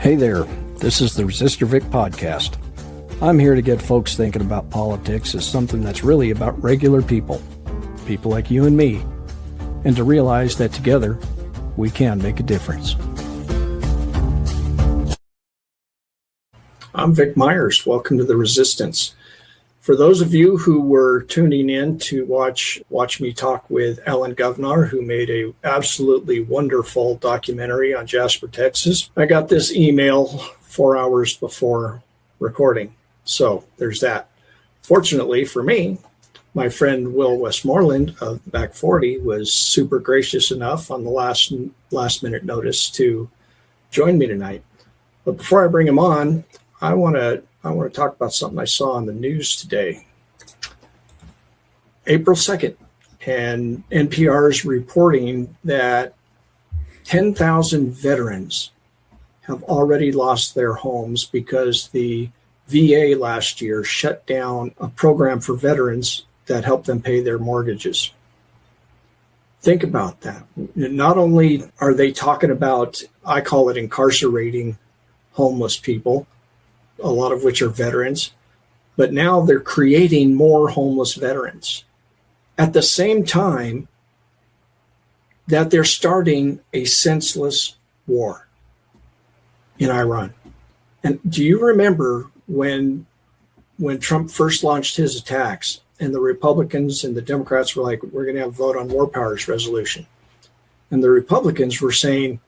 Hey there, this is the Resistor Vic Podcast. I'm here to get folks thinking about politics as something that's really about regular people like you and me, and to realize that together we can make a difference. I'm Vic Myers. Welcome to The Resistance. For those of you who were tuning in to watch me talk with Alan Govenar, who made a absolutely wonderful documentary on Jasper, Texas, I got this email 4 hours before recording. So there's that. Fortunately for me, my friend Will Westmoreland of Back 40 was super gracious enough on the last minute notice to join me tonight. But before I bring him on, I want to talk about something I saw on the news today. April 2nd, and NPR is reporting that 10,000 veterans have already lost their homes because the VA last year shut down a program for veterans that helped them pay their mortgages. Think about that. Not only are they talking about, I call it incarcerating homeless people, a lot of which are veterans, but now they're creating more homeless veterans at the same time that they're starting a senseless war in Iran. And do you remember when Trump first launched his attacks and the Republicans and the Democrats were like, we're going to have a vote on war powers resolution? And the Republicans were saying,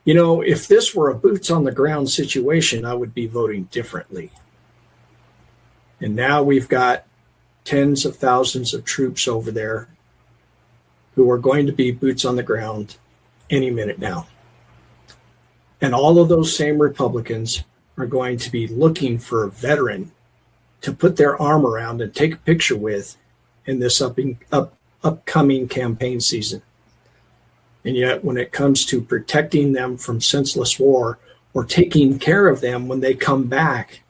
you know, if this were a boots on the ground situation, I would be voting differently. And now we've got tens of thousands of troops over there who are going to be boots on the ground any minute now. And all of those same Republicans are going to be looking for a veteran to put their arm around and take a picture with in this upcoming campaign season. And yet when it comes to protecting them from senseless war or taking care of them when they come back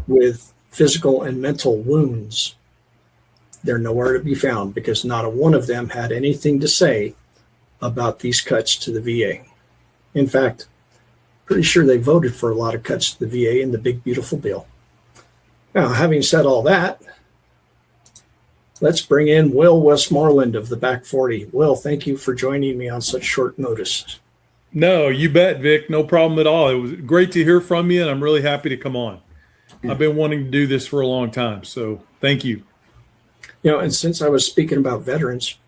with physical and mental wounds, they're nowhere to be found because not a one of them had anything to say about these cuts to the VA. In fact, pretty sure they voted for a lot of cuts to the VA in the big, beautiful bill. Now, having said all that, let's bring in Will Westmoreland of the Back 40. Will, thank you for joining me on such short notice. No, you bet, Vic. No problem at all. It was great to hear from you, and I'm really happy to come on. I've been wanting to do this for a long time, so thank you. You know, and since I was speaking about veterans,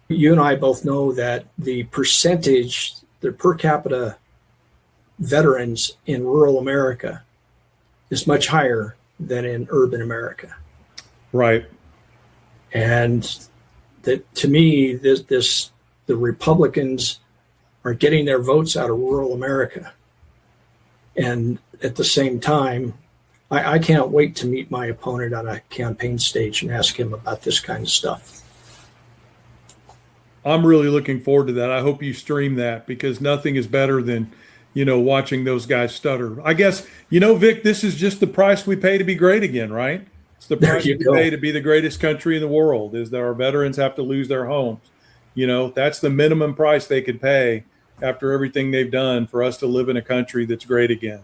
you and I both know that the percentage, the per capita veterans in rural America is much higher than in urban America. Right. And that, to me, the Republicans are getting their votes out of rural America. And at the same time, I can't wait to meet my opponent on a campaign stage and ask him about this kind of stuff. I'm really looking forward to that. I hope you stream that because nothing is better than, watching those guys stutter. I guess, Vic, this is just the price we pay to be great again, right? It's the price we pay to be the greatest country in the world is that our veterans have to lose their homes. That's the minimum price they could pay after everything they've done for us to live in a country that's great again.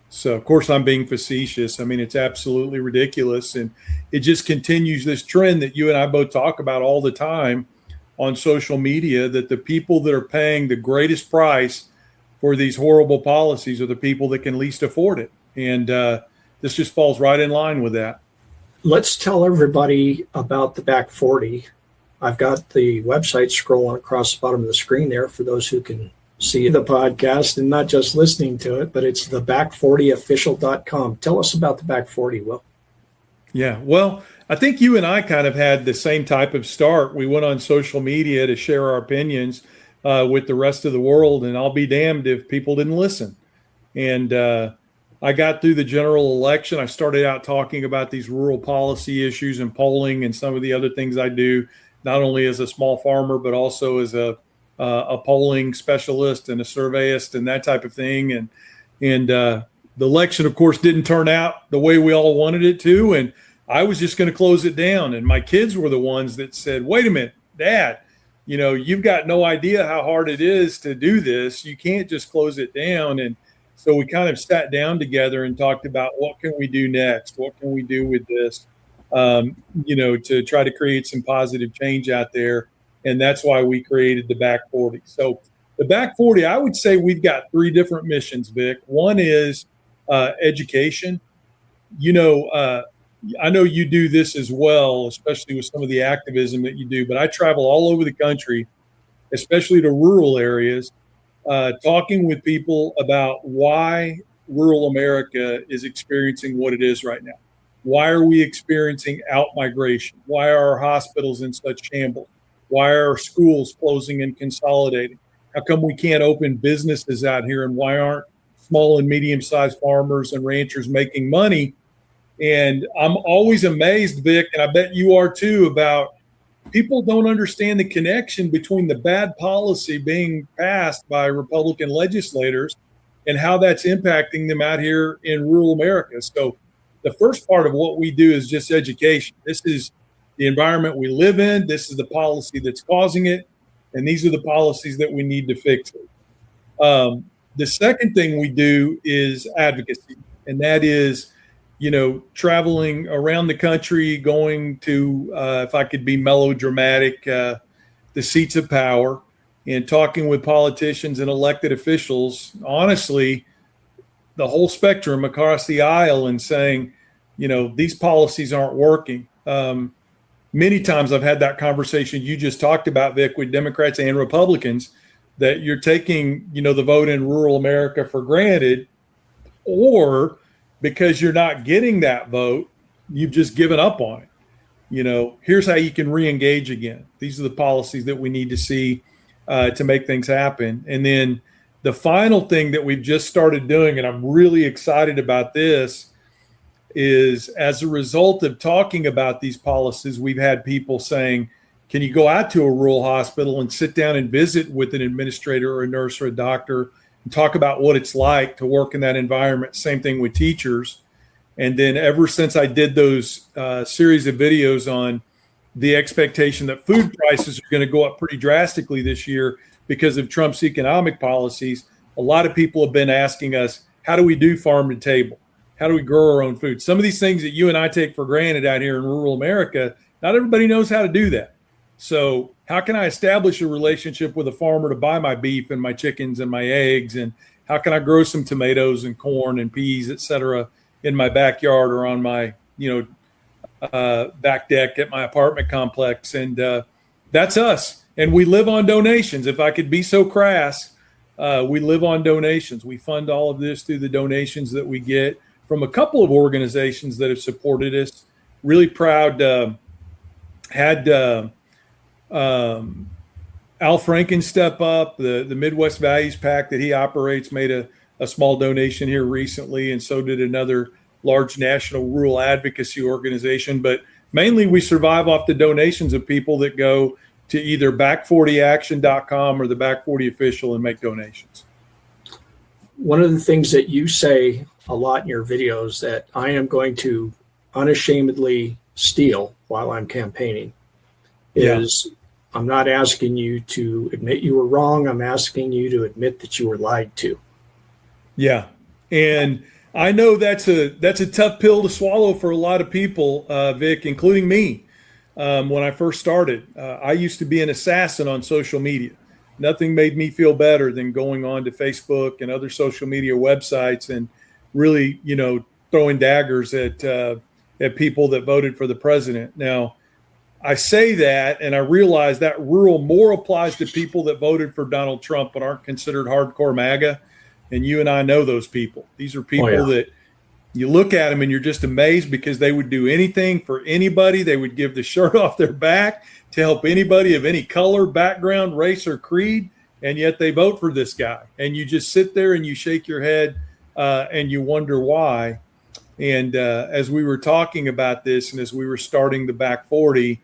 So, of course, I'm being facetious. I mean, it's absolutely ridiculous. And it just continues this trend that you and I both talk about all the time on social media, that the people that are paying the greatest price for these horrible policies are the people that can least afford it. And this just falls right in line with that. Let's tell everybody about the Back 40. I've got the website scrolling across the bottom of the screen there for those who can see the podcast and not just listening to it, but it's the back40official.com. Tell us about the Back 40, Will. Yeah, well, I think you and I kind of had the same type of start. We went on social media to share our opinions with the rest of the world, and I'll be damned if people didn't listen. And I got through the general election. I started out talking about these rural policy issues and polling and some of the other things I do, not only as a small farmer, but also as a polling specialist and a surveyist and that type of thing. And the election, of course, didn't turn out the way we all wanted it to. And I was just going to close it down. And my kids were the ones that said, wait a minute, Dad, you've got no idea how hard it is to do this. You can't just close it down. And so we kind of sat down together and talked about what can we do next? What can we do with this, to try to create some positive change out there. And that's why we created the Back 40. So the Back 40, I would say we've got 3 different missions, Vic. One is education. I know you do this as well, especially with some of the activism that you do, but I travel all over the country, especially to rural areas, talking with people about why rural America is experiencing what it is right now. Why are we experiencing out-migration? Why are our hospitals in such shambles? Why are schools closing and consolidating? How come we can't open businesses out here? And why aren't small and medium-sized farmers and ranchers making money? And I'm always amazed, Vic, and I bet you are too, about people don't understand the connection between the bad policy being passed by Republican legislators and how that's impacting them out here in rural America. So the first part of what we do is just education. This is the environment we live in. This is the policy that's causing it. And these are the policies that we need to fix it. The second thing we do is advocacy. And that is, traveling around the country, going to, if I could be melodramatic, the seats of power and talking with politicians and elected officials, honestly, the whole spectrum across the aisle and saying, these policies aren't working. Many times I've had that conversation you just talked about, Vic, with Democrats and Republicans, that you're taking, the vote in rural America for granted, or because you're not getting that vote, you've just given up on it. Here's how you can re-engage again. These are the policies that we need to see to make things happen. And then the final thing that we've just started doing, and I'm really excited about this, is as a result of talking about these policies, we've had people saying, can you go out to a rural hospital and sit down and visit with an administrator or a nurse or a doctor and talk about what it's like to work in that environment? Same thing with teachers. And then ever since I did those series of videos on the expectation that food prices are going to go up pretty drastically this year because of Trump's economic policies, a lot of people have been asking us, how do we do farm to table? How do we grow our own food? Some of these things that you and I take for granted out here in rural America, not everybody knows how to do that. So how can I establish a relationship with a farmer to buy my beef and my chickens and my eggs? And how can I grow some tomatoes and corn and peas, et cetera, in my backyard or on my, back deck at my apartment complex? And that's us. And we live on donations. If I could be so crass, we live on donations. We fund all of this through the donations that we get from a couple of organizations that have supported us. Really proud had Al Franken step up. The Midwest Values Pack that he operates made a small donation here recently, and so did another large national rural advocacy organization. But mainly we survive off the donations of people that go to either back40action.com or the Back 40 official and make donations. One of the things that you say a lot in your videos that I am going to unashamedly steal while I'm campaigning is I'm not asking you to admit you were wrong. I'm asking you to admit that you were lied to. Yeah. And I know that's a tough pill to swallow for a lot of people, Vic, including me. When I first started, I used to be an assassin on social media. Nothing made me feel better than going on to Facebook and other social media websites and really, throwing daggers at people that voted for the president. Now, I say that, and I realize that rule more applies to people that voted for Donald Trump but aren't considered hardcore MAGA. And you and I know those people. These are people that you look at them and you're just amazed because they would do anything for anybody. They would give the shirt off their back to help anybody of any color, background, race, or creed. And yet they vote for this guy. And you just sit there and you shake your head and you wonder why. And as we were talking about this and as we were starting the Back 40,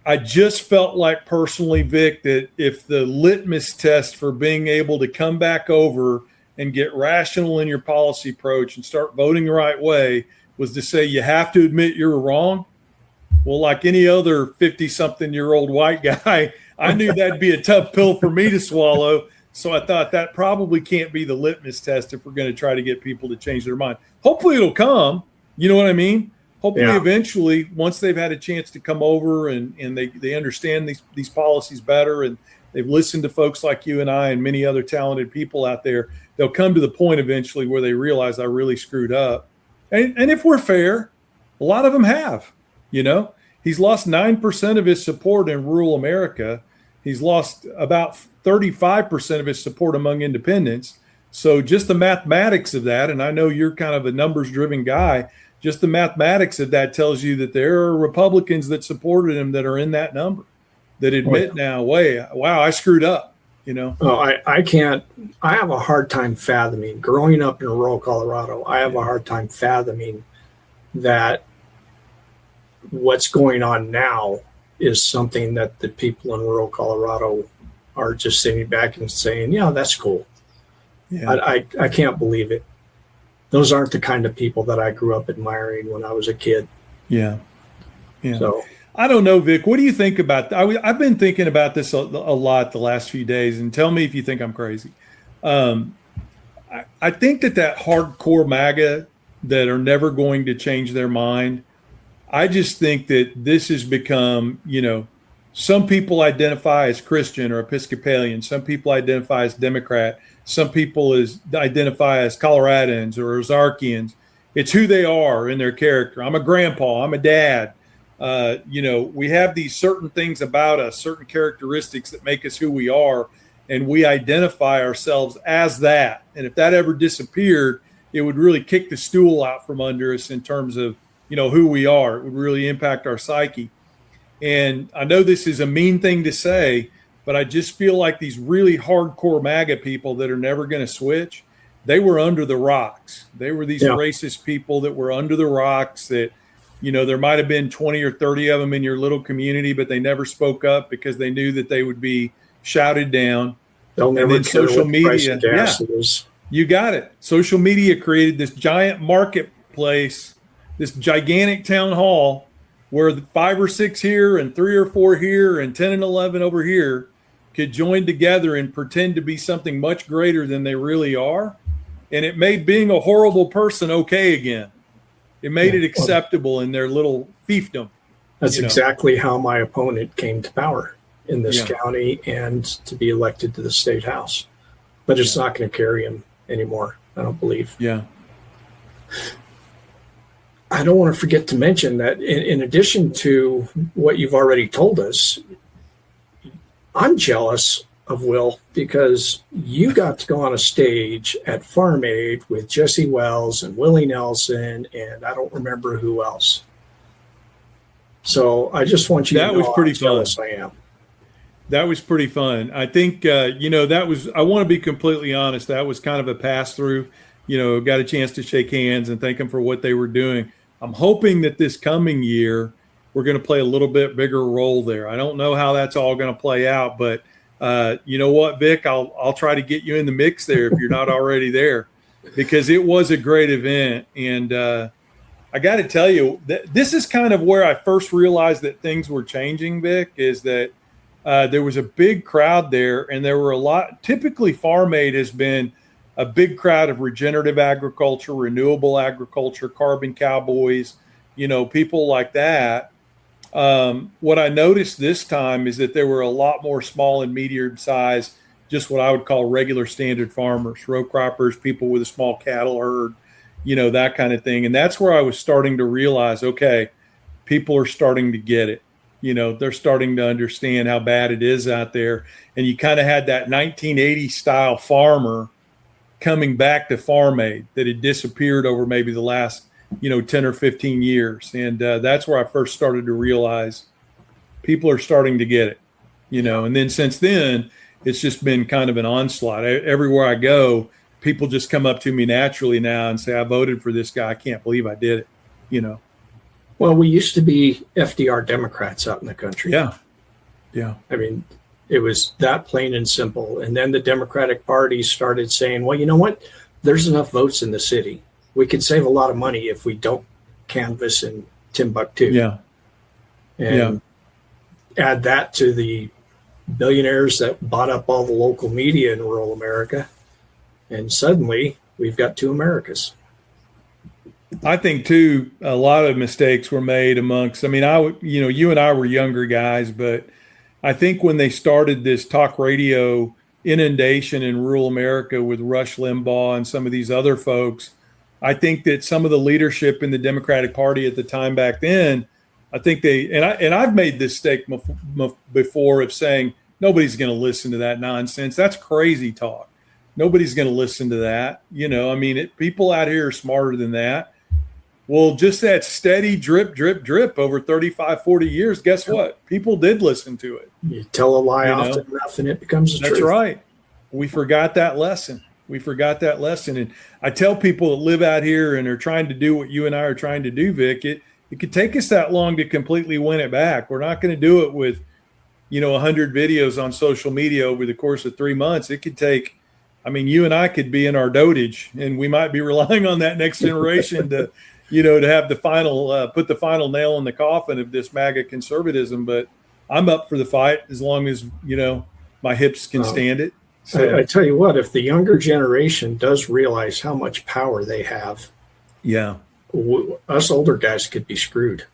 I just felt like personally, Vic, that if the litmus test for being able to come back over and get rational in your policy approach and start voting the right way was to say you have to admit you're wrong. Well, like any other 50-something-year-old white guy, I knew that'd be a tough pill for me to swallow. So I thought that probably can't be the litmus test if we're going to try to get people to change their mind. Hopefully it'll come. You know what I mean? Hopefully eventually, once they've had a chance to come over and they understand these policies better, and they've listened to folks like you and I and many other talented people out there, they'll come to the point eventually where they realize I really screwed up. And if we're fair, a lot of them have. He's lost 9% of his support in rural America. He's lost about 35% of his support among independents. So just the mathematics of that, and I know you're kind of a numbers-driven guy, just the mathematics of that tells you that there are Republicans that supported him that are in that number, that admit now, wow, I screwed up, Oh, I can't. I have a hard time fathoming, growing up in rural Colorado, I have a hard time fathoming that what's going on now is something that the people in rural Colorado are just sitting back and saying, yeah, that's cool. Yeah. I can't believe it. Those aren't the kind of people that I grew up admiring when I was a kid. Yeah. So I don't know, Vic, what do you think about that? I've been thinking about this a lot the last few days, and tell me if you think I'm crazy. I think that hardcore MAGA that are never going to change their mind, I just think that this has become, some people identify as Christian or Episcopalian. Some people identify as Democrat. Some people identify as Coloradans or Ozarkians. It's who they are in their character. I'm a grandpa. I'm a dad. We have these certain things about us, certain characteristics that make us who we are, and we identify ourselves as that. And if that ever disappeared, it would really kick the stool out from under us in terms of, who we are. It would really impact our psyche. And I know this is a mean thing to say, but I just feel like these really hardcore MAGA people that are never going to switch, they were under the rocks. They were these racist people that were under the rocks that, there might have been 20 or 30 of them in your little community, but they never spoke up because they knew that they would be shouted down. They'll never and then social media. You got it. Social media created this giant marketplace, this gigantic town hall where the 5 or 6 here and 3 or 4 here and 10 and 11 over here could join together and pretend to be something much greater than they really are. And it made being a horrible person okay again. It made it acceptable in their little fiefdom. That's exactly how my opponent came to power in this county and to be elected to the state house. But it's not going to carry him anymore, I don't believe. Yeah. I don't want to forget to mention that in addition to what you've already told us, I'm jealous of Will because you got to go on a stage at Farm Aid with Jesse Wells and Willie Nelson, and I don't remember who else. So I just want you to know how jealous I am. That was pretty fun. I think, I want to be completely honest, that was kind of a pass through, got a chance to shake hands and thank them for what they were doing. I'm hoping that this coming year, we're going to play a little bit bigger role there. I don't know how that's all going to play out, but you know what, Vic, I'll try to get you in the mix there if you're not already there, because it was a great event. And I got to tell you, this is kind of where I first realized that things were changing, Vic, is that there was a big crowd there, and there were a lot. Typically, Farm Aid has been a big crowd of regenerative agriculture, renewable agriculture, carbon cowboys, people like that. What I noticed this time is that there were a lot more small and medium size, just what I would call regular standard farmers, row croppers, people with a small cattle herd, that kind of thing. And that's where I was starting to realize, okay, people are starting to get it. They're starting to understand how bad it is out there. And you kind of had that 1980 style farmer coming back to Farm Aid that had disappeared over maybe the last 10 or 15 years. And that's where I first started to realize people are starting to get it, and then since then, it's just been kind of an onslaught. Everywhere I go, people just come up to me naturally now and say, I voted for this guy. I can't believe I did it, Well, we used to be FDR Democrats out in the country. Yeah. Yeah. I mean, it was that plain and simple. And then the Democratic Party started saying, well, you know what? There's enough votes in the city. We could save a lot of money if we don't canvass in Timbuktu. Yeah. And add that to the billionaires that bought up all the local media in rural America. And suddenly we've got two Americas. I think too, a lot of mistakes were made amongst, you and I were younger guys, but I think when they started this talk radio inundation in rural America with Rush Limbaugh and some of these other folks, I think that some of the leadership in the Democratic Party at the time back then, I think I've made this mistake before of saying nobody's going to listen to that nonsense. That's crazy talk. Nobody's going to listen to that. People out here are smarter than that. Well, just that steady drip, drip, drip over 35, 40 years, guess what? People did listen to it. You tell a lie often enough and it becomes the truth. That's right. We forgot that lesson. And I tell people that live out here and are trying to do what you and I are trying to do, Vic, it could take us that long to completely win it back. We're not going to do it with, 100 videos on social media over the course of 3 months. It could take, you and I could be in our dotage, and we might be relying on that next generation to have the final, put the final nail in the coffin of this MAGA conservatism. But I'm up for the fight as long as, my hips can stand it. So I tell you what, if the younger generation does realize how much power they have, yeah, us older guys could be screwed.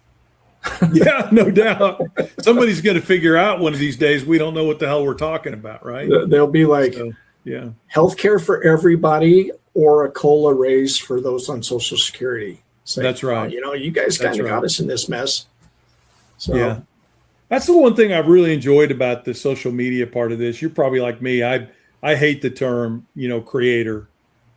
Yeah, no doubt. Somebody's going to figure out one of these days we don't know what the hell we're talking about, right? They'll be like, yeah, healthcare for everybody or a COLA raise for those on Social Security. That's right. You guys kind of got us in this mess. So yeah, that's the one thing I've really enjoyed about the social media part of this. You're probably like me. I hate the term, creator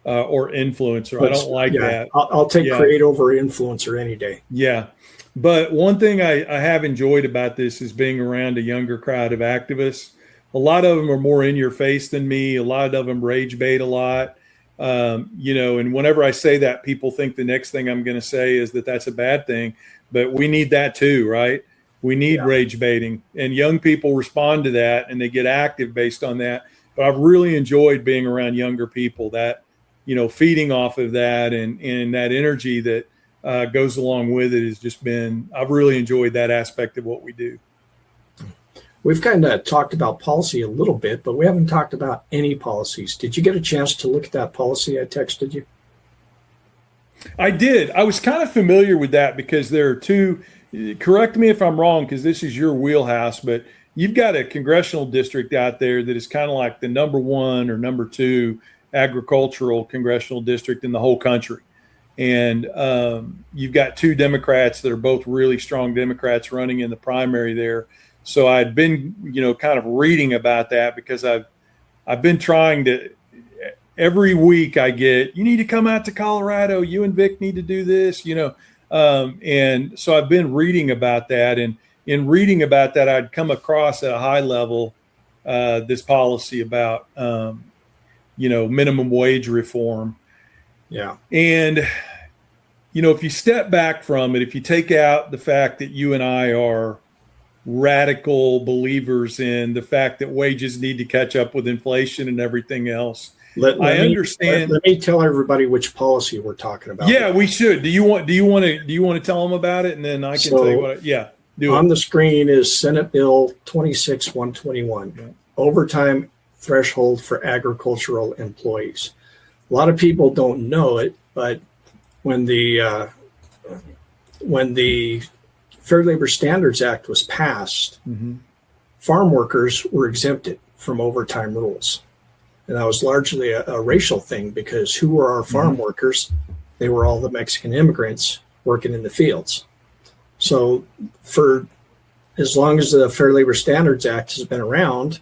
or influencer. I don't like that. I'll take create over influencer any day. Yeah. But one thing I have enjoyed about this is being around a younger crowd of activists. A lot of them are more in your face than me. A lot of them rage bait a lot. And whenever I say that, people think the next thing I'm going to say is that that's a bad thing. But we need that too, right? We need rage baiting. And young people respond to that and they get active based on that. But I've really enjoyed being around younger people that, feeding off of that and that energy that goes along with it has just been, I've really enjoyed that aspect of what we do. We've kind of talked about policy a little bit, but we haven't talked about any policies. Did you get a chance to look at that policy I texted you? I did. I was kind of familiar with that because there are two, correct me if I'm wrong, because this is your wheelhouse, but you've got a congressional district out there that is kind of like the number one or number two agricultural congressional district in the whole country. And you've got two Democrats that are both really strong Democrats running in the primary there. So I'd been, kind of reading about that because I've been trying to, every week I get, you need to come out to Colorado. You and Vic need to do this, and so I've been reading about that. And in reading about that, I'd come across at a high level this policy about, minimum wage reform. Yeah. And, if you step back from it, if you take out the fact that you and I are radical believers in the fact that wages need to catch up with inflation and everything else, I understand. Let me tell everybody which policy we're talking about. Yeah, we should. Do you want to tell them about it, and then I can tell you what? On the screen is Senate Bill 26-121, overtime threshold for agricultural employees. A lot of people don't know it, but when the Fair Labor Standards Act was passed, farm workers were exempted from overtime rules. And that was largely a racial thing because who were our farm workers? They were all the Mexican immigrants working in the fields. So for as long as the Fair Labor Standards Act has been around,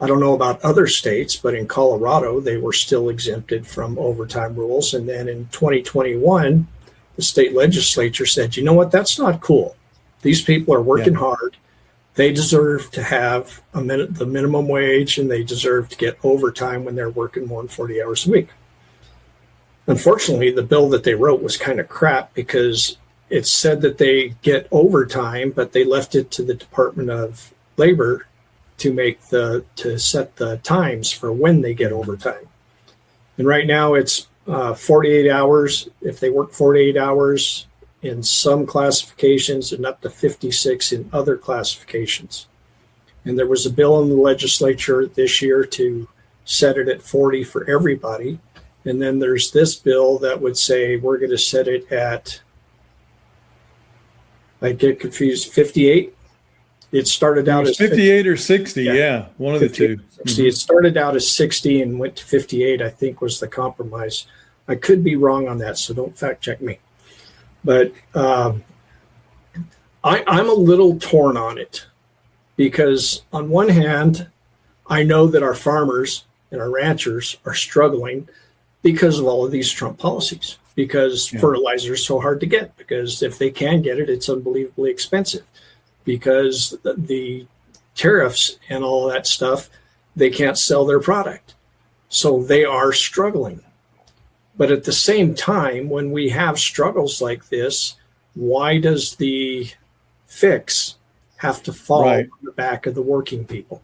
I don't know about other states, but in Colorado, they were still exempted from overtime rules. And then in 2021, the state legislature said, you know what, that's not cool. These people are working hard. They deserve to have the minimum wage, and they deserve to get overtime when they're working more than 40 hours a week. Unfortunately, the bill that they wrote was kind of crap because it said that they get overtime, but they left it to the Department of Labor to set the times for when they get overtime. And right now it's 48 hours. If they work 48 hours in some classifications and up to 56 in other classifications. And there was a bill in the legislature this year to set it at 40 for everybody. And then there's this bill that would say we're going to set it at, I get confused, 58. It started out as 58 or 60. Yeah, one of the two. It started out as 60 and went to 58, I think, was the compromise. I could be wrong on that, so don't fact check me. But I'm a little torn on it because on one hand, I know that our farmers and our ranchers are struggling because of all of these Trump policies, because fertilizer is so hard to get, because if they can get it, it's unbelievably expensive, because the tariffs and all of that stuff, they can't sell their product. So they are struggling. But at the same time, when we have struggles like this, why does the fix have to fall on the back of the working people?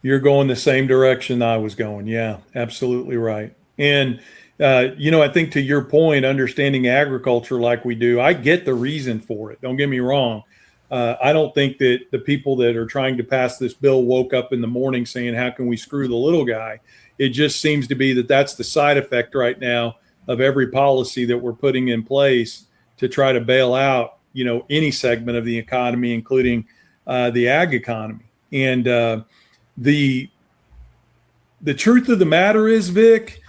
You're going the same direction I was going. Yeah, absolutely right. And, I think to your point, understanding agriculture like we do, I get the reason for it. Don't get me wrong. I don't think that the people that are trying to pass this bill woke up in the morning saying, how can we screw the little guy? It just seems to be that that's the side effect right now of every policy that we're putting in place to try to bail out, any segment of the economy, including the ag economy. And the truth of the matter is, Vic,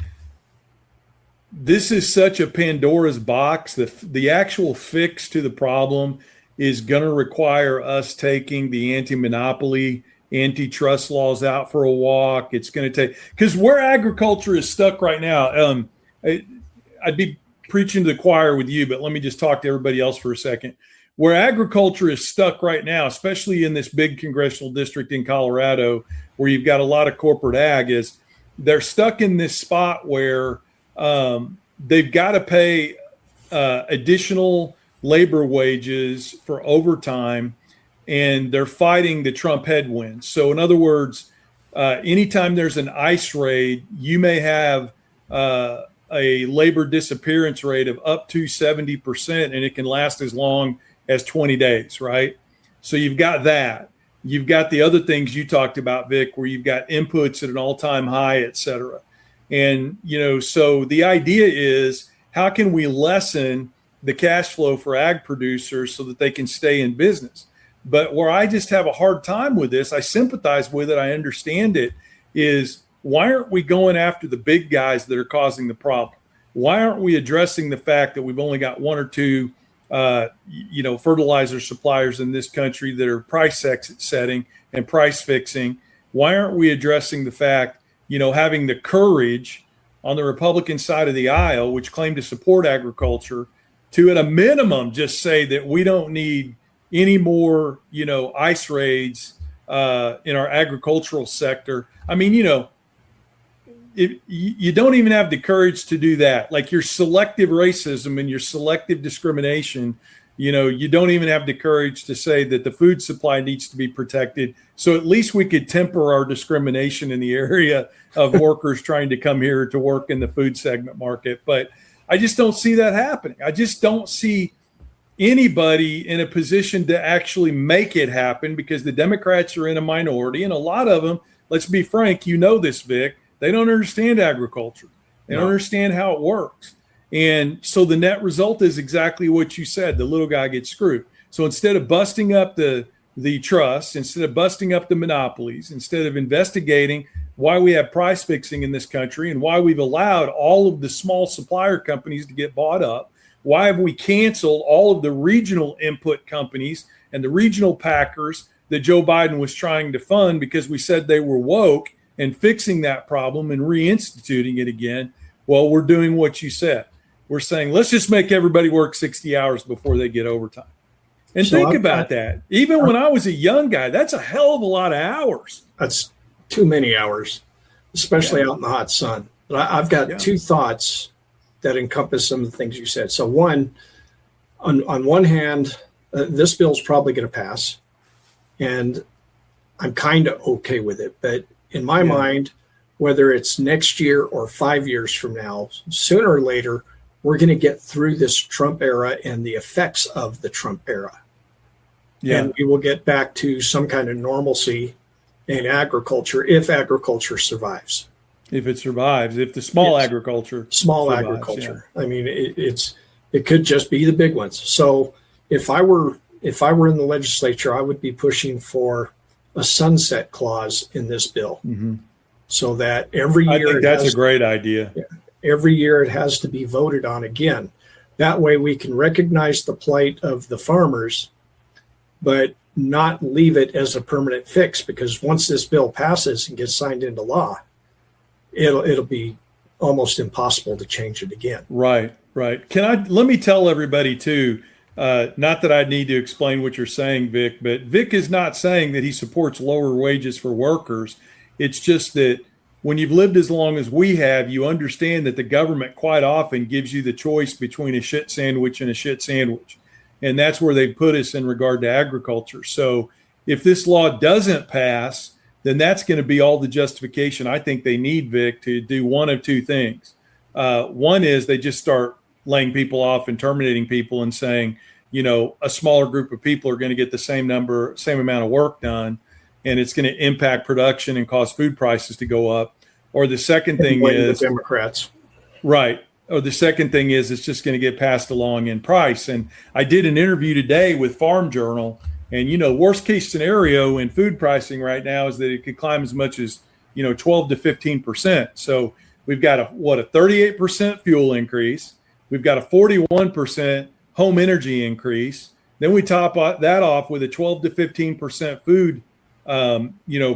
this is such a Pandora's box. The actual fix to the problem is going to require us taking the anti-monopoly, antitrust laws out for a walk. It's going to take, because where agriculture is stuck right now, I'd be preaching to the choir with you, but let me just talk to everybody else for a second. Where agriculture is stuck right now, especially in this big congressional district in Colorado, where you've got a lot of corporate ag, is they're stuck in this spot where they've got to pay additional labor wages for overtime, and they're fighting the Trump headwinds. So in other words, anytime there's an ICE raid, you may have a labor disappearance rate of up to 70%, and it can last as long as 20 days, right? So you've got that. You've got the other things you talked about, Vic, where you've got inputs at an all-time high, et cetera. And, so the idea is, how can we lessen the cash flow for ag producers so that they can stay in business? But where I just have a hard time with this, I sympathize with it, I understand it, is why aren't we going after the big guys that are causing the problem? Why aren't we addressing the fact that we've only got one or two fertilizer suppliers in this country that are price setting and price fixing? Why aren't we addressing the fact, having the courage on the Republican side of the aisle, which claim to support agriculture, to at a minimum just say that we don't need any more, ICE raids in our agricultural sector? I mean, you don't even have the courage to do that. Like your selective racism and your selective discrimination, you don't even have the courage to say that the food supply needs to be protected. So at least we could temper our discrimination in the area of workers trying to come here to work in the food segment market. But I just don't see that happening. I just don't see anybody in a position to actually make it happen, because the Democrats are in a minority, and a lot of them, let's be frank, this, Vic, they don't understand agriculture. They don't understand how it works. And so the net result is exactly what you said. The little guy gets screwed. So instead of busting up the trust, instead of busting up the monopolies, instead of investigating why we have price fixing in this country and why we've allowed all of the small supplier companies to get bought up, why have we canceled all of the regional input companies and the regional packers that Joe Biden was trying to fund because we said they were woke and fixing that problem and reinstituting it again? Well, we're doing what you said. We're saying, let's just make everybody work 60 hours before they get overtime. And so think about that. Even when I was a young guy, that's a hell of a lot of hours. That's too many hours, especially out in the hot sun. But I've got two thoughts that encompass some of the things you said. So one, on one hand, this bill's probably going to pass, and I'm kind of okay with it. But in my mind, whether it's next year or 5 years from now, sooner or later, we're going to get through this Trump era and the effects of the Trump era. Yeah. And we will get back to some kind of normalcy in agriculture if agriculture survives. If it survives, if the small agriculture survives, agriculture. Yeah. I mean, it could just be the big ones. So if I were in the legislature, I would be pushing for a sunset clause in this bill, so that every year. I think that's a great idea. Every year it has to be voted on again. That way we can recognize the plight of the farmers, but not leave it as a permanent fix, because once this bill passes and gets signed into law, it'll be almost impossible to change it again. Right. Let me tell everybody too, not that I need to explain what you're saying, Vic, but Vic is not saying that he supports lower wages for workers. It's just that when you've lived as long as we have, you understand that the government quite often gives you the choice between a shit sandwich and a shit sandwich. And that's where they put us in regard to agriculture. So if this law doesn't pass, then that's going to be all the justification I think they need, Vic, to do one of two things. One is they just start laying people off and terminating people and saying, a smaller group of people are going to get the same amount of work done, and it's going to impact production and cause food prices to go up. Or the second thing is the Democrats. Right. Or the second thing is it's just going to get passed along in price. And I did an interview today with Farm Journal, and, worst case scenario in food pricing right now is that it could climb as much as, 12 to 15%. So we've got a 38% fuel increase. We've got a 41% home energy increase. Then we top that off with a 12 to 15% food,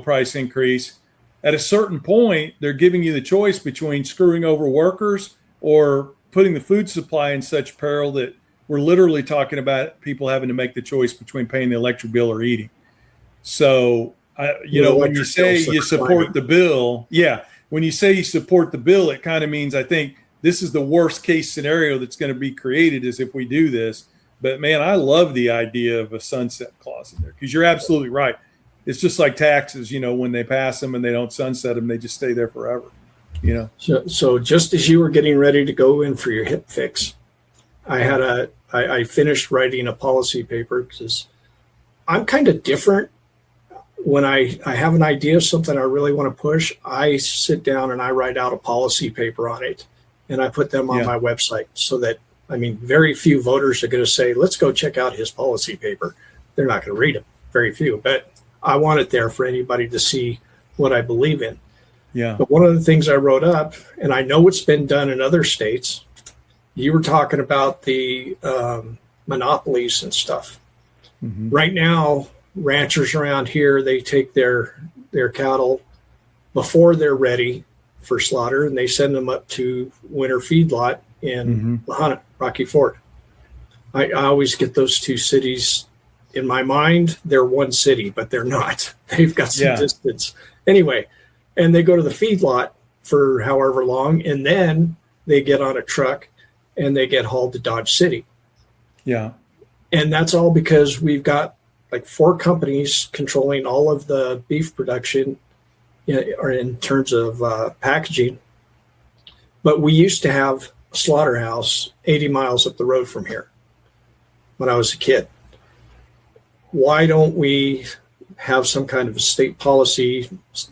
price increase. At a certain point, they're giving you the choice between screwing over workers or putting the food supply in such peril that we're literally talking about people having to make the choice between paying the electric bill or eating. So, when you say you support the bill, when you say you support the bill, it kind of means I think this is the worst case scenario that's going to be created is if we do this. But, man, I love the idea of a sunset clause in there because you're absolutely right. It's just like taxes, when they pass them and they don't sunset them, they just stay there forever, So just as you were getting ready to go in for your hip fix, I finished writing a policy paper because I'm kind of different. When I have an idea of something I really want to push, I sit down and I write out a policy paper on it, and I put them on my website so that, very few voters are going to say, let's go check out his policy paper. They're not going to read it, very few, but I want it there for anybody to see what I believe in. Yeah. But one of the things I wrote up, and I know it's been done in other states, you were talking about the monopolies and stuff. Mm-hmm. Right now, ranchers around here, they take their cattle before they're ready for slaughter, and they send them up to winter feedlot in Lahana, Rocky Ford. I always get those two cities in my mind. They're one city, but they're not. They've got some distance. Anyway, and they go to the feedlot for however long, and then they get on a truck and they get hauled to Dodge City. Yeah. And that's all because we've got like 4 companies controlling all of the beef production or in terms of packaging. But we used to have a slaughterhouse 80 miles up the road from here when I was a kid. Why don't we have some kind of a state policy,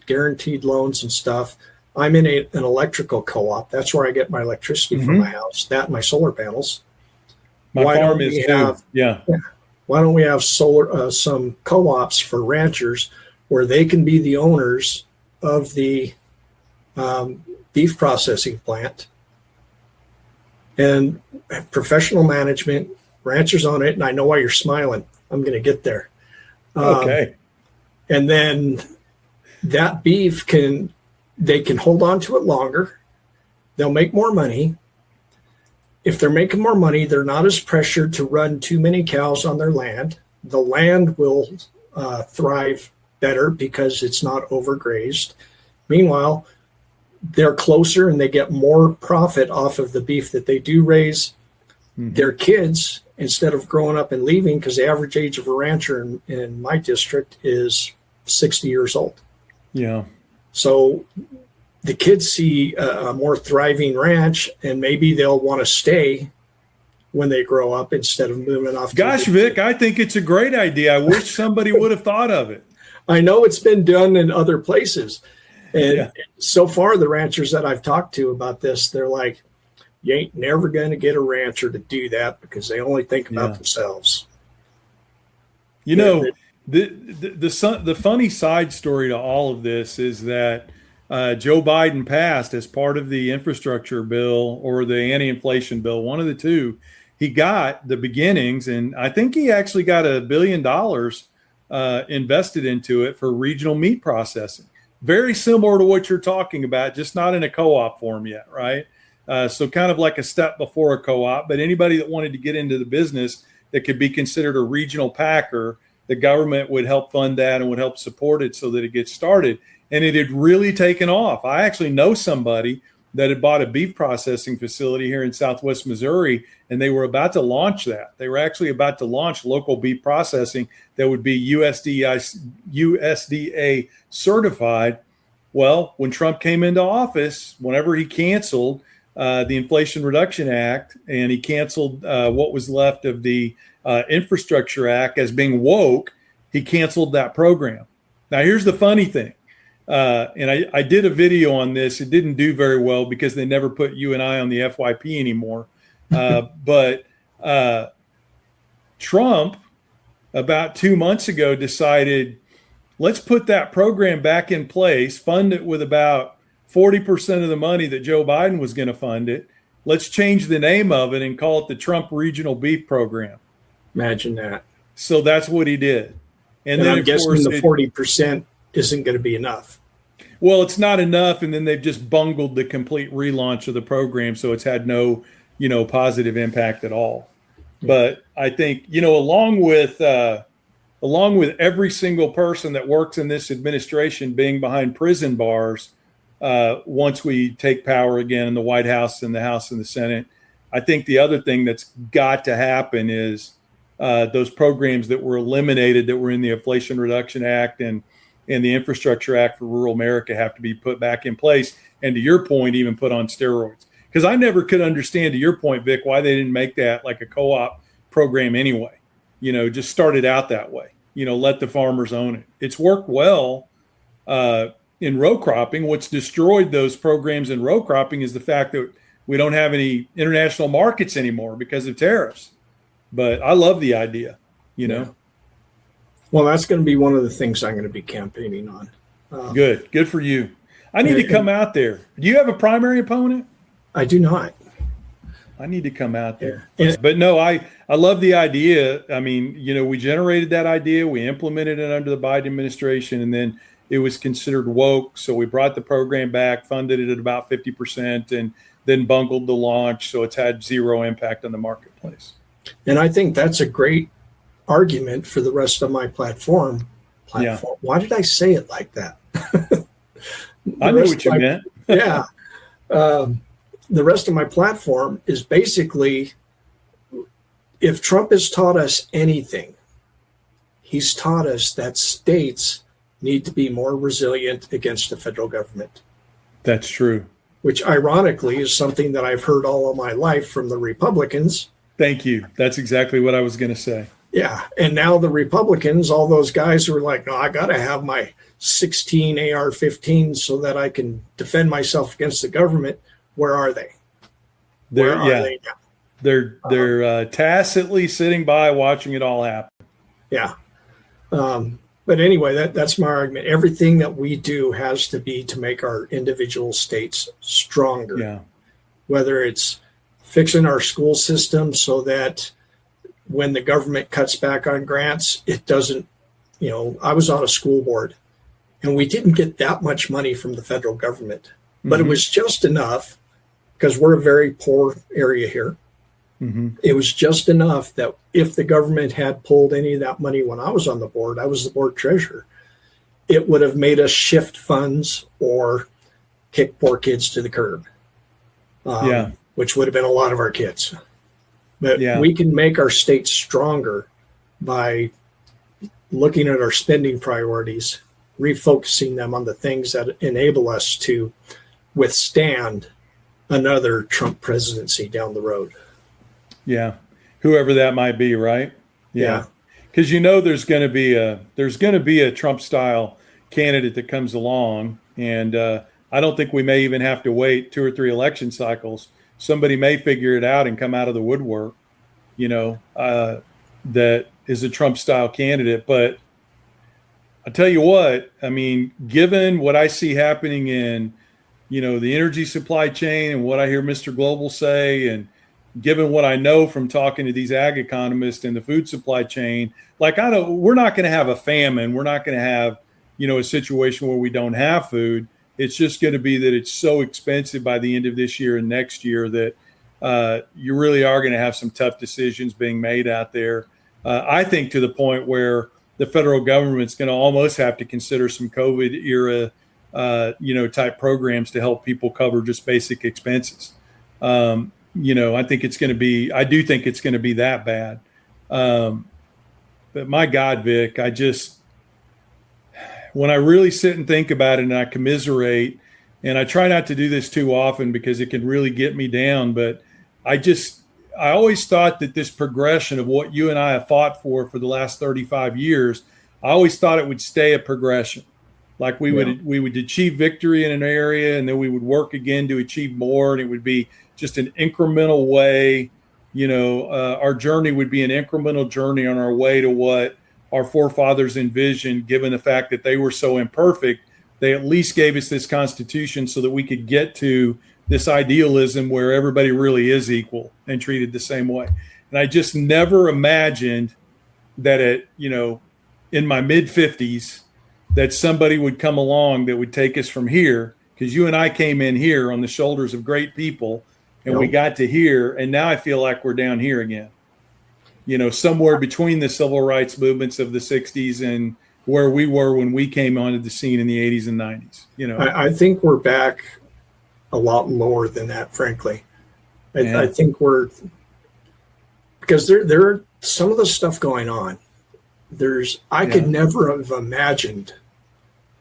guaranteed loans and stuff? I'm in an electrical co-op. That's where I get my electricity from my house, that and my solar panels. My farm is too. Why don't we have some co-ops for ranchers where they can be the owners of the beef processing plant and professional management, ranchers on it. And I know why you're smiling. I'm going to get there. Okay. And then that beef they can hold on to it longer. They'll make more money. If they're making more money, they're not as pressured to run too many cows on their land. The land will thrive better because it's not overgrazed. Meanwhile, they're closer and they get more profit off of the beef that they do raise. Their kids, instead of growing up and leaving, because the average age of a rancher in my district is 60 years old. Yeah. So the kids see a more thriving ranch, and maybe they'll want to stay when they grow up instead of moving off. Gosh, Vic, I think it's a great idea. I wish somebody would have thought of it. I know it's been done in other places. And so far, the ranchers that I've talked to about this, they're like, you ain't never going to get a rancher to do that because they only think about themselves. You know, the funny side story to all of this is that Joe Biden passed as part of the infrastructure bill or the anti-inflation bill, one of the two. He got the beginnings, and I think he actually got $1 billion invested into it for regional meat processing. Very similar to what you're talking about, just not in a co-op form yet, right? So kind of like a step before a co-op, but anybody that wanted to get into the business that could be considered a regional packer, the government would help fund that and would help support it so that it gets started. And it had really taken off. I actually know somebody that had bought a beef processing facility here in Southwest Missouri, and they were about to launch that. They were actually about to launch local beef processing that would be USDA certified. Well, when Trump came into office, whenever he canceled the Inflation Reduction Act and he canceled what was left of the Infrastructure Act as being woke, he canceled that program. Now, here's the funny thing. And I did a video on this. It didn't do very well because they never put you and I on the FYP anymore. But Trump, about 2 months ago, decided, let's put that program back in place, fund it with about 40% of the money that Joe Biden was going to fund it. Let's change the name of it and call it the Trump Regional Beef Program. Imagine that. So that's what he did. And then I'm guessing the 40% isn't going to be enough. Well, it's not enough, and then they've just bungled the complete relaunch of the program, so it's had no, positive impact at all. But I think, along with every single person that works in this administration being behind prison bars, once we take power again in the White House and the House and the Senate, I think the other thing that's got to happen is those programs that were eliminated that were in the Inflation Reduction Act and the Infrastructure Act for rural America have to be put back in place. And to your point, even put on steroids. Because I never could understand, to your point, Vic, why they didn't make that like a co-op program anyway. Just start it out that way. Let the farmers own it. It's worked well in row cropping. What's destroyed those programs in row cropping is the fact that we don't have any international markets anymore because of tariffs. But I love the idea, Yeah. Well, that's going to be one of the things I'm going to be campaigning on. Good for you. I need to come out there. Do you have a primary opponent? I do not. I need to come out there. But no, I love the idea. I mean, we generated that idea. We implemented it under the Biden administration, and then it was considered woke. So we brought the program back, funded it at about 50%, and then bungled the launch. So it's had zero impact on the marketplace. And I think that's a great argument for the rest of my platform. Yeah. Why did I say it like that? I know what you meant. Yeah. The rest of my platform is basically, if Trump has taught us anything, he's taught us that states need to be more resilient against the federal government. That's true. Which ironically is something that I've heard all of my life from the Republicans. Thank you. That's exactly what I was going to say. Yeah. And now the Republicans, all those guys who are like, no, I got to have my 16 AR-15s so that I can defend myself against the government. Where are they? Where are they now? They're tacitly sitting by watching it all happen. Yeah. But anyway, that's my argument. Everything that we do has to be to make our individual states stronger. Yeah. Whether it's fixing our school system so that when the government cuts back on grants, it doesn't, I was on a school board and we didn't get that much money from the federal government, but it was just enough because we're a very poor area here. Mm-hmm. It was just enough that if the government had pulled any of that money when I was on the board, I was the board treasurer, it would have made us shift funds or kick poor kids to the curb, which would have been a lot of our kids. But we can make our state stronger by looking at our spending priorities, refocusing them on the things that enable us to withstand another Trump presidency down the road. Yeah. Whoever that might be, right? Yeah. because there's going to be a Trump style candidate that comes along, and I don't think we may even have to wait 2 or 3 election cycles. Somebody may figure it out and come out of the woodwork, that is a Trump style candidate. But I tell you what, I mean, given what I see happening in, the energy supply chain and what I hear Mr. Global say, and given what I know from talking to these ag economists in the food supply chain, we're not going to have a famine. We're not going to have, a situation where we don't have food. It's just going to be that it's so expensive by the end of this year and next year that you really are going to have some tough decisions being made out there. I think to the point where the federal government's going to almost have to consider some COVID era, type programs to help people cover just basic expenses. I do think it's going to be that bad. But my God, Vic, when I really sit and think about it and I commiserate, and I try not to do this too often because it can really get me down, but I always thought that this progression of what you and I have fought for the last 35 years, I always thought it would stay a progression. Like we would achieve victory in an area, and then we would work again to achieve more, and it would be just an incremental way. Our journey would be an incremental journey on our way to what our forefathers envisioned, given the fact that they were so imperfect. They at least gave us this Constitution so that we could get to this idealism where everybody really is equal and treated the same way. And I just never imagined that in my mid-50s, that somebody would come along that would take us from here, because you and I came in here on the shoulders of great people, and we got to here, and now I feel like we're down here again. Somewhere between the civil rights movements of the 60s and where we were when we came onto the scene in the 80s and 90s. I think we're back a lot lower than that, frankly. I think because there are some of the stuff going on. I could never have imagined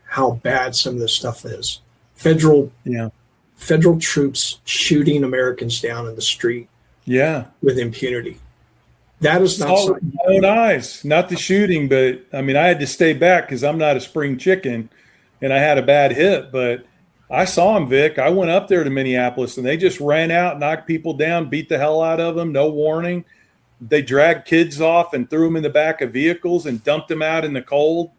how bad some of this stuff is. Federal troops shooting Americans down in the street with impunity. That is not something. My own eyes, not the shooting, but I mean, I had to stay back because I'm not a spring chicken, and I had a bad hit. But I saw them, Vic. I went up there to Minneapolis, and they just ran out, knocked people down, beat the hell out of them, no warning. They dragged kids off and threw them in the back of vehicles and dumped them out in the cold,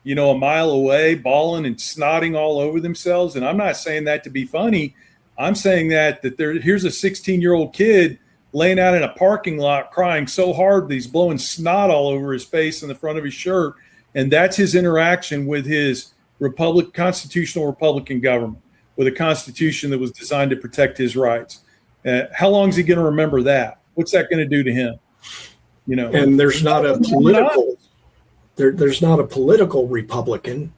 a mile away, bawling and snotting all over themselves. And I'm not saying that to be funny. I'm saying that here's a 16-year-old kid laying out in a parking lot crying so hard that he's blowing snot all over his face and the front of his shirt. And that's his interaction with his constitutional Republican government, with a constitution that was designed to protect his rights. How long is he going to remember that? What's that going to do to him? And there's not a political Republican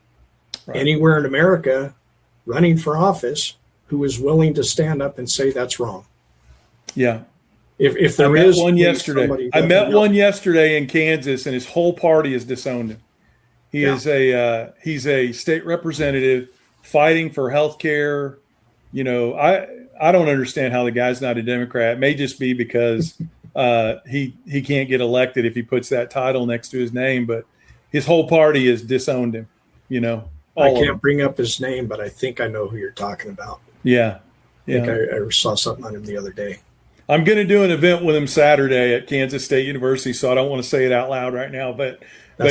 anywhere in America running for office who is willing to stand up and say that's wrong. Yeah. If there is one yesterday, I met one yesterday in Kansas, and his whole party has disowned him. He's a state representative fighting for health care. I don't understand how the guy's not a Democrat. It may just be because he can't get elected if he puts that title next to his name, but his whole party has disowned him. I can't bring up his name, but I think I know who you're talking about. Yeah. I think I saw something on him the other day. I'm going to do an event with him Saturday at Kansas State University, so I don't want to say it out loud right now. But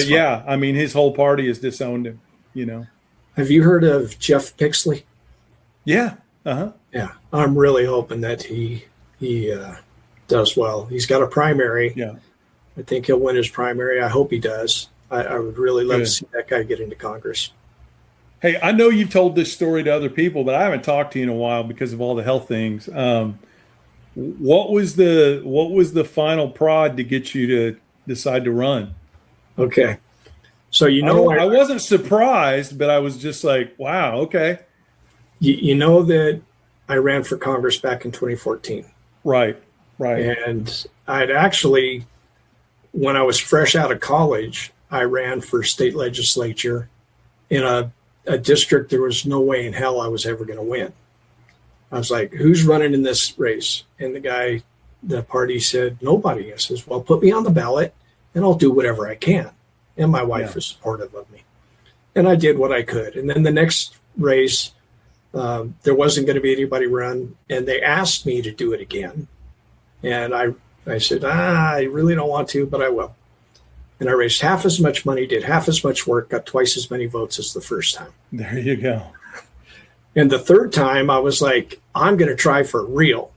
yeah, I mean, his whole party has disowned him. Have you heard of Jeff Pixley? Yeah. Uh-huh. Yeah. I'm really hoping that he does well. He's got a primary. Yeah. I think he'll win his primary. I hope he does. I would really love to see that guy get into Congress. Hey, I know you've told this story to other people, but I haven't talked to you in a while because of all the health things. What was the final prod to get you to decide to run? Okay. So, I wasn't surprised, but I was just like, wow, okay. You know that I ran for Congress back in 2014. Right. And I'd actually, when I was fresh out of college, I ran for state legislature in a district there was no way in hell I was ever going to win. I was like, who's running in this race? And the party said, nobody. I says, well, put me on the ballot and I'll do whatever I can. And my wife was supportive of me. And I did what I could. And then the next race, there wasn't going to be anybody run, and they asked me to do it again. And I said, I really don't want to, but I will. And I raised half as much money, did half as much work, got twice as many votes as the first time. There you go. And the third time, I was like, I'm going to try for real.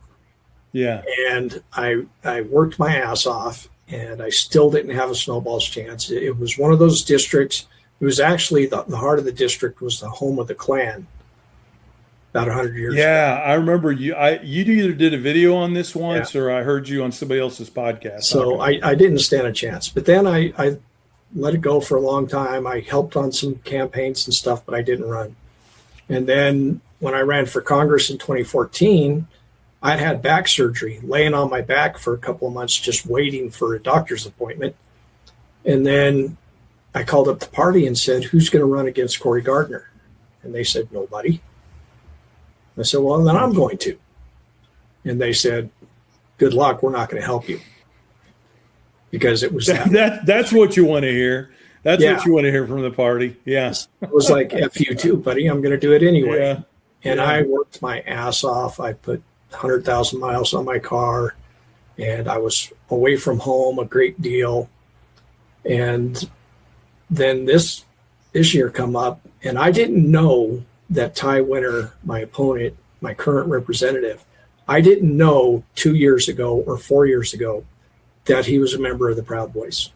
Yeah. And I worked my ass off, and I still didn't have a snowball's chance. It was one of those districts. It was actually the heart of the district was the home of the Klan about 100 years ago. Yeah, I remember you either did a video on this once or I heard you on somebody else's podcast. So I didn't stand a chance. But then I let it go for a long time. I helped on some campaigns and stuff, but I didn't run. And then when I ran for Congress in 2014, I'd had back surgery, laying on my back for a couple of months, just waiting for a doctor's appointment. And then I called up the party and said, who's going to run against Cory Gardner? And they said, nobody. I said, well, then I'm going to. And they said, good luck. We're not going to help you. Because it was that's what you want to hear. That's what you want to hear from the party. Yes. It was like, F you too, buddy. I'm going to do it anyway. Yeah. And I worked my ass off. I put 100,000 miles on my car, and I was away from home a great deal. And then this year come up, and I didn't know that Ty Winter, my opponent, my current representative, I didn't know 2 years ago or 4 years ago that he was a member of the Proud Boys.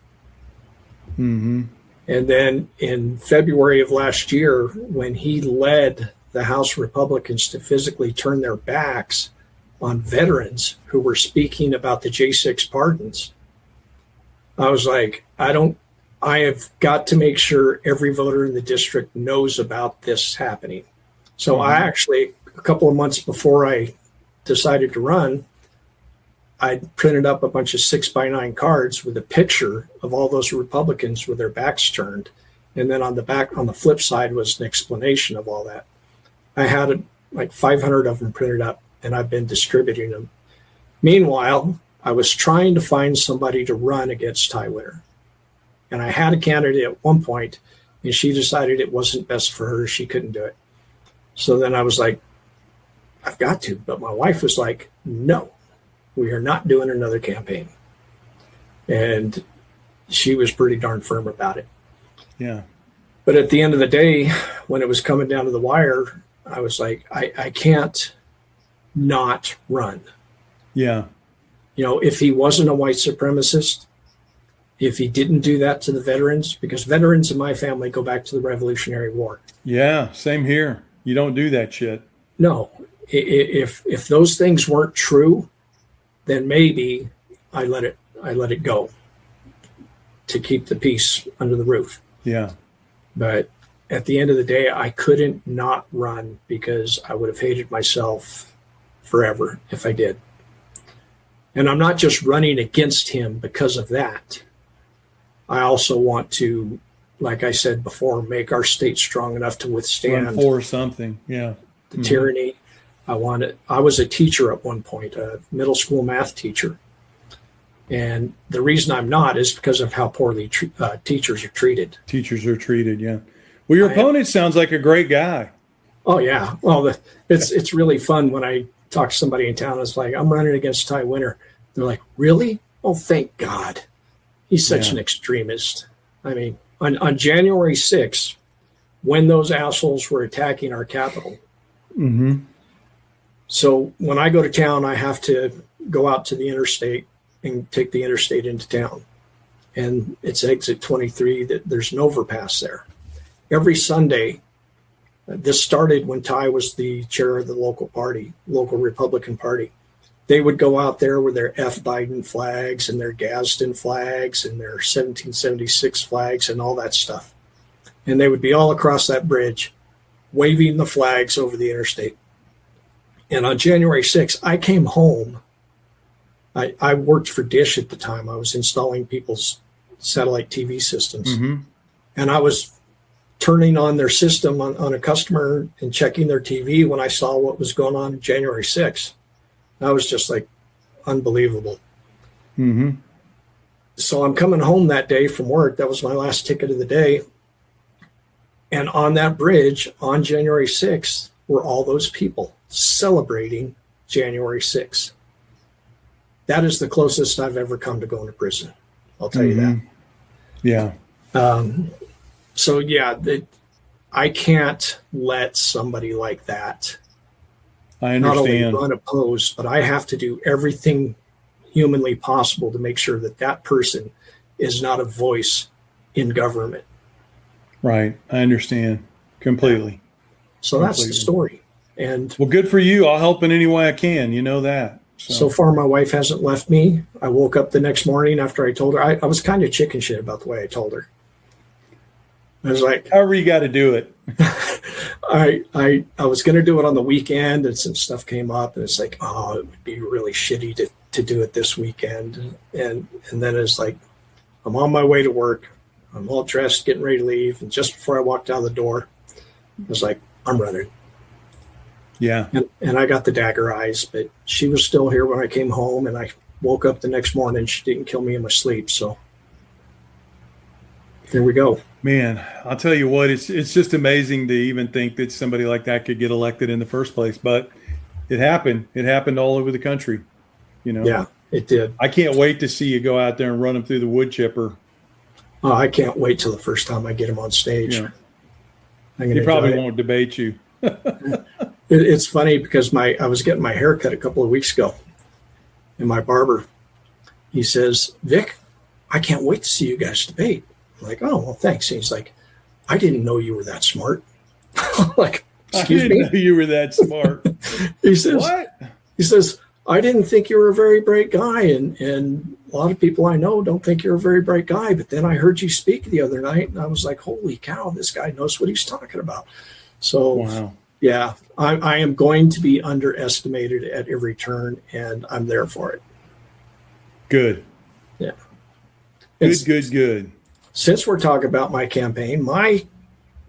Mm-hmm. And then in February of last year, when he led the House Republicans to physically turn their backs on veterans who were speaking about the J6 pardons, I was like, I have got to make sure every voter in the district knows about this happening. So I actually, a couple of months before I decided to run, I printed up a bunch of 6x9 cards with a picture of all those Republicans with their backs turned. And then on the flip side was an explanation of all that. I had like 500 of them printed up, and I've been distributing them. Meanwhile, I was trying to find somebody to run against Ty Winter. And I had a candidate at one point, and she decided it wasn't best for her. She couldn't do it. So then I was like, I've got to. But my wife was like, no, we are not doing another campaign. And she was pretty darn firm about it. Yeah. But at the end of the day, when it was coming down to the wire, I was like, I can't not run. Yeah. You know, if he wasn't a white supremacist, if he didn't do that to the veterans, because veterans in my family go back to the Revolutionary War. Yeah, same here. You don't do that shit. No. If those things weren't true, then maybe I let it go to keep the peace under the roof. Yeah. But at the end of the day, I couldn't not run because I would have hated myself forever if I did. And I'm not just running against him because of that. I also want to, like I said before, make our state strong enough to withstand run for something. Yeah. The tyranny. I was a teacher at one point, a middle school math teacher. And the reason I'm not is because of how poorly teachers are treated. Teachers are treated, yeah. Well, your opponent sounds like a great guy. Oh, yeah. Well, it's really fun when I talk to somebody in town. It's like, I'm running against Ty Winter. They're like, really? Oh, thank God. He's such an extremist. I mean, on January 6th, when those assholes were attacking our Capitol. Mm-hmm. So when I go to town, I have to go out to the interstate and take the interstate into town. And it's exit 23. There's an overpass there. Every Sunday, this started when Ty was the chair of the local Republican Party. They would go out there with their F. Biden flags and their Gadsden flags and their 1776 flags and all that stuff. And they would be all across that bridge waving the flags over the interstate. And on January 6th, I came home. I worked for Dish at the time. I was installing people's satellite TV systems. Mm-hmm. And I was turning on their system on a customer and checking their TV when I saw what was going on January 6th. I was just like, unbelievable. Mm-hmm. So I'm coming home that day from work. That was my last ticket of the day. And on that bridge on January 6th were all those people celebrating January 6th. That is the closest I've ever come to going to prison. I'll tell you that. Yeah. So yeah, I can't let somebody like that I understand. not only unopposed, but I have to do everything humanly possible to make sure that that person is not a voice in government. Right. I understand completely. So that's the story. And well, good for you. I'll help in any way I can. You know that. So far, my wife hasn't left me. I woke up the next morning after I told her. I was kind of chicken shit about the way I told her. I was like, however you got to do it. I was going to do it on the weekend, and some stuff came up, and it's like, oh, it would be really shitty to do it this weekend. And then it's like, I'm on my way to work. I'm all dressed, getting ready to leave. And just before I walked out the door, I was like, I'm running. Yeah. And I got the dagger eyes, but she was still here when I came home, and I woke up the next morning. She didn't kill me in my sleep. So there we go. Man, I'll tell you what, it's just amazing to even think that somebody like that could get elected in the first place. But it happened. It happened all over the country. You know? Yeah, it did. I can't wait to see you go out there and run them through the wood chipper. Oh, I can't wait till the first time I get him on stage. Yeah. He probably won't debate you. It's funny because I was getting my hair cut a couple of weeks ago, and my barber, he says, Vic, I can't wait to see you guys debate. I'm like, oh, well, thanks. And he's like, I didn't know you were that smart. I'm like, excuse me? I didn't know you were that smart. He says, what? He says, I didn't think you were a very bright guy, and a lot of people I know don't think you're a very bright guy. But then I heard you speak the other night, and I was like, holy cow, this guy knows what he's talking about. So, wow. Yeah, I am going to be underestimated at every turn, and I'm there for it. Good. Yeah. Good. Since we're talking about my campaign, my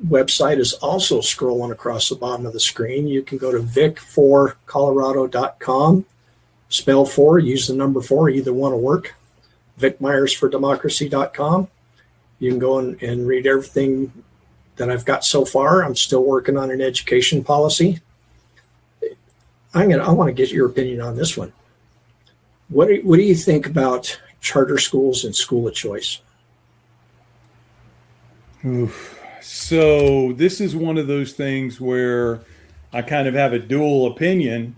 website is also scrolling across the bottom of the screen. You can go to vic4colorado.com, spell 4, use the number 4, either one will work, vicmyersfordemocracy.com. You can go and read everything that I've got so far. I'm still working on an education policy. I want to get your opinion on this one. What do you think about charter schools and school of choice? Oof. So this is one of those things where I kind of have a dual opinion,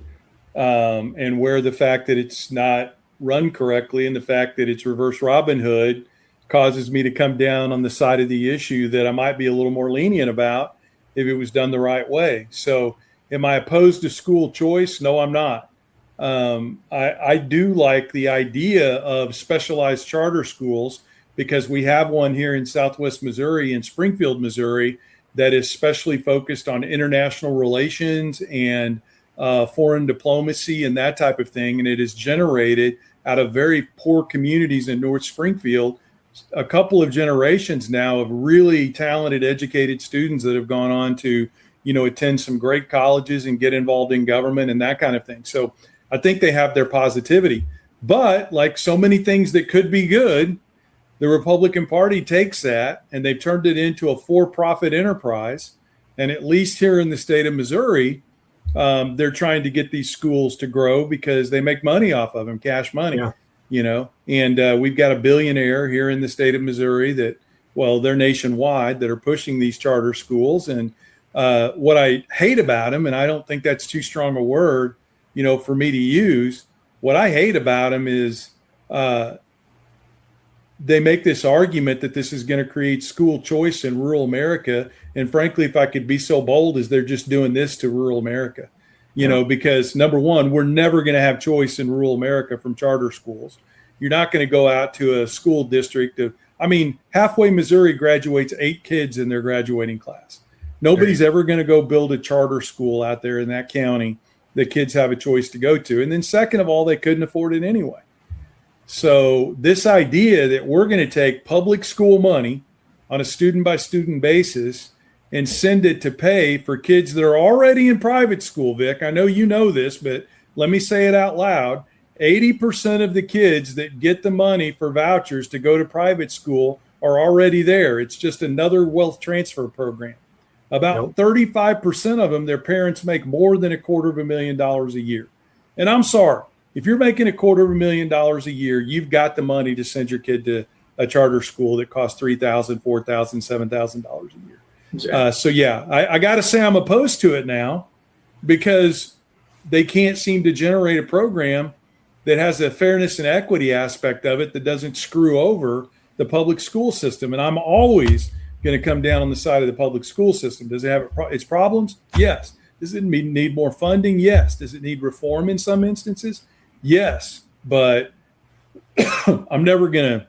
and where the fact that it's not run correctly and the fact that it's reverse Robin Hood causes me to come down on the side of the issue that I might be a little more lenient about if it was done the right way. So am I opposed to school choice? No, I'm not. I do like the idea of specialized charter schools because we have one here in Southwest Missouri, in Springfield, Missouri, that is specially focused on international relations and foreign diplomacy and that type of thing. And it is generated out of very poor communities in North Springfield, a couple of generations now of really talented, educated students that have gone on to, attend some great colleges and get involved in government and that kind of thing. So I think they have their positivity. But like so many things that could be good, the Republican Party takes that and they've turned it into a for-profit enterprise. And at least here in the state of Missouri, they're trying to get these schools to grow because they make money off of them, cash money. Yeah. And we've got a billionaire here in the state of Missouri they're nationwide, that are pushing these charter schools. And what I hate about them, and I don't think that's too strong a word, for me to use, what I hate about them is they make this argument that this is going to create school choice in rural America. And frankly, if I could be so bold as they're just doing this to rural America, because number one, we're never going to have choice in rural America from charter schools. You're not going to go out to a school district halfway Missouri graduates 8 kids in their graduating class. Nobody's ever going to go build a charter school out there in that county that kids have a choice to go to. And then second of all, they couldn't afford it anyway. So this idea that we're going to take public school money on a student by student basis and send it to pay for kids that are already in private school, Vic. I know you know this, but let me say it out loud. 80% of the kids that get the money for vouchers to go to private school are already there. It's just another wealth transfer program. About 35% of them, their parents make more than $250,000 a year. And I'm sorry, if you're making $250,000 a year, you've got the money to send your kid to a charter school that costs $3,000, $4,000, $7,000 a year. Exactly. So yeah, I got to say I'm opposed to it now because they can't seem to generate a program that has a fairness and equity aspect of it that doesn't screw over the public school system. And I'm always going to come down on the side of the public school system. Does it have its problems? Yes. Does it need more funding? Yes. Does it need reform in some instances? Yes. But I'm never going to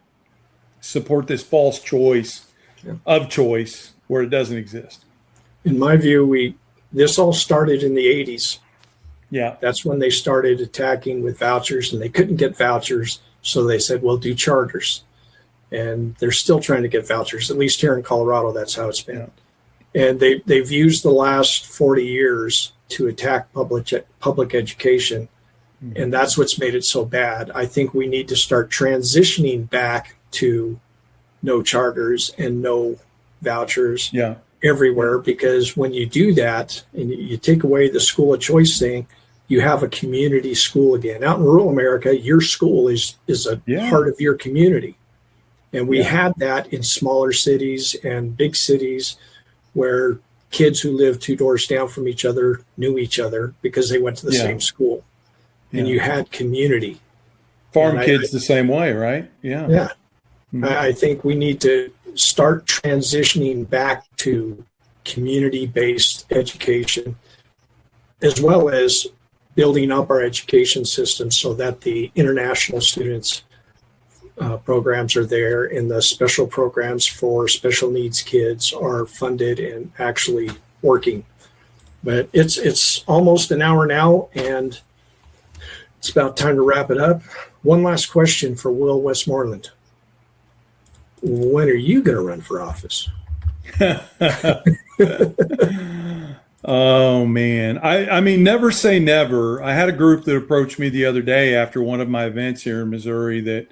support this false choice of choice where it doesn't exist. In my view, this all started in the 80s. Yeah. That's when they started attacking with vouchers, and they couldn't get vouchers. So they said, well, do charters. And they're still trying to get vouchers, at least here in Colorado. That's how it's been. Yeah. And they've used the last 40 years to attack public education. Mm-hmm. And that's what's made it so bad. I think we need to start transitioning back to no charters and no vouchers everywhere, because when you do that and you take away the school of choice thing, you have a community school again. Out in rural America, your school is a part of your community. And we had that in smaller cities and big cities where kids who lived 2 doors down from each other knew each other because they went to the same school. And you had community. Farm kids the same way, right? Yeah. Yeah. Mm-hmm. I think we need to start transitioning back to community-based education, as well as building up our education system so that the international students programs are there, and the special programs for special needs kids are funded and actually working. But it's almost an hour now, and it's about time to wrap it up. One last question for Will Westmoreland. When are you going to run for office? Oh, man. I mean, never say never. I had a group that approached me the other day after one of my events here in Missouri that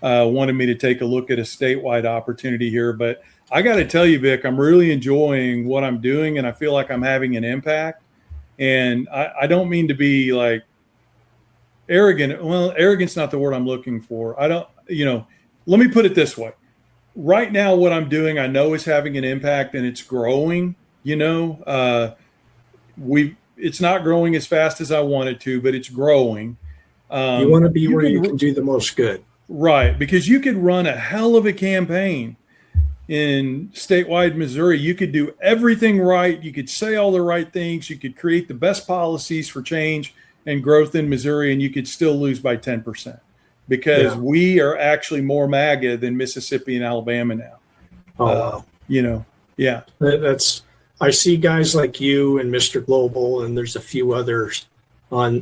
wanted me to take a look at a statewide opportunity here. But I got to tell you, Vic, I'm really enjoying what I'm doing, and I feel like I'm having an impact. And I don't mean to be like arrogant. Well, arrogant's not the word I'm looking for. Let me put it this way. Right now, what I'm doing, I know is having an impact, and it's growing. It's not growing as fast as I want it to, but it's growing. You want to be where you can do the most good. Right, because you could run a hell of a campaign in statewide Missouri. You could do everything right. You could say all the right things. You could create the best policies for change and growth in Missouri, and you could still lose by 10%. Because we are actually more MAGA than Mississippi and Alabama now. I see guys like you and Mr. Global, and there's a few others on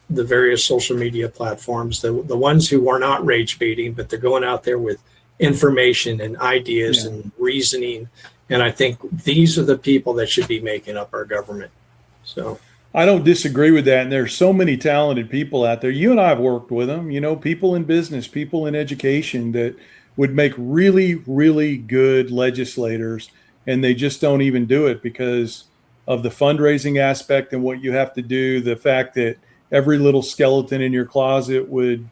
the various social media platforms, the ones who are not rage baiting, but they're going out there with information and ideas and reasoning. And I think these are the people that should be making up our government. So I don't disagree with that. And there's so many talented people out there. You and I have worked with them, people in business, people in education that would make really, really good legislators. And they just don't even do it because of the fundraising aspect and what you have to do. The fact that every little skeleton in your closet would,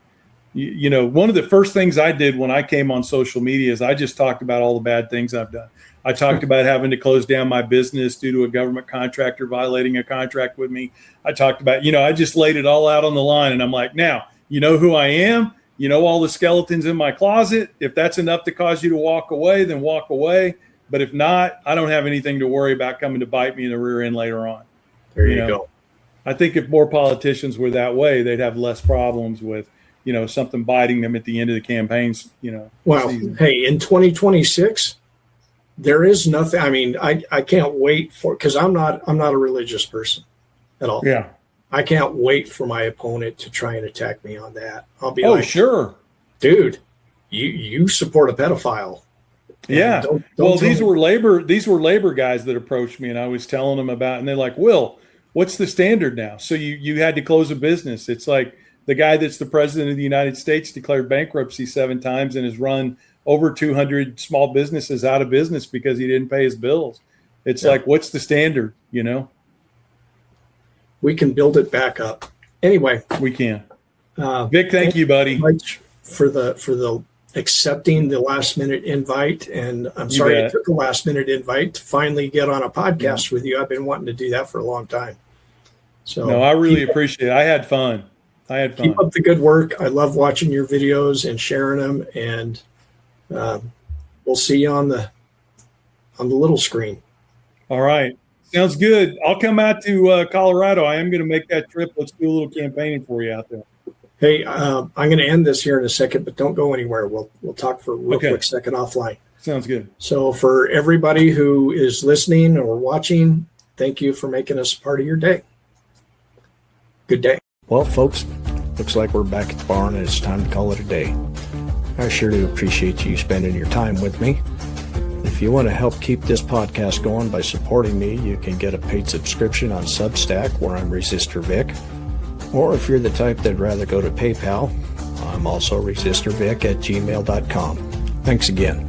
one of the first things I did when I came on social media is I just talked about all the bad things I've done. I talked about having to close down my business due to a government contractor violating a contract with me. I talked about, I just laid it all out on the line, and I'm like, now, you know who I am, all the skeletons in my closet. If that's enough to cause you to walk away, then walk away. But if not, I don't have anything to worry about coming to bite me in the rear end later on. There you go. I think if more politicians were that way, they'd have less problems with, something biting them at the end of the campaigns, Well, season. Hey, in 2026, there is nothing. I mean, I can't wait because I'm not a religious person at all. Yeah. I can't wait for my opponent to try and attack me on that. I'll be sure. Dude, you support a pedophile. Yeah. These were labor guys that approached me, and I was telling them about, and they're like, Will, what's the standard now? So you had to close a business. It's like, the guy that's the president of the United States declared bankruptcy 7 times and has run over 200 small businesses out of business because he didn't pay his bills. It's like, what's the standard, you know? We can build it back up. Anyway. We can. Vic, thank you, buddy. For the accepting the last minute invite. And I'm sorry it took a last minute invite to finally get on a podcast with you. I've been wanting to do that for a long time. So no, I really appreciate it. I had fun. Keep up the good work. I love watching your videos and sharing them. And we'll see you on the little screen. All right. Sounds good. I'll come out to Colorado. I am going to make that trip. Let's do a little campaigning for you out there. Hey, I'm going to end this here in a second, but don't go anywhere. We'll talk for a real quick second offline. Sounds good. So for everybody who is listening or watching, thank you for making us part of your day. Good day. Well, folks, looks like we're back at the barn and it's time to call it a day. I sure do appreciate you spending your time with me. If you want to help keep this podcast going by supporting me, you can get a paid subscription on Substack, where I'm Resistor Vic. Or if you're the type that'd rather go to PayPal, I'm also resistorvic@gmail.com. Thanks again.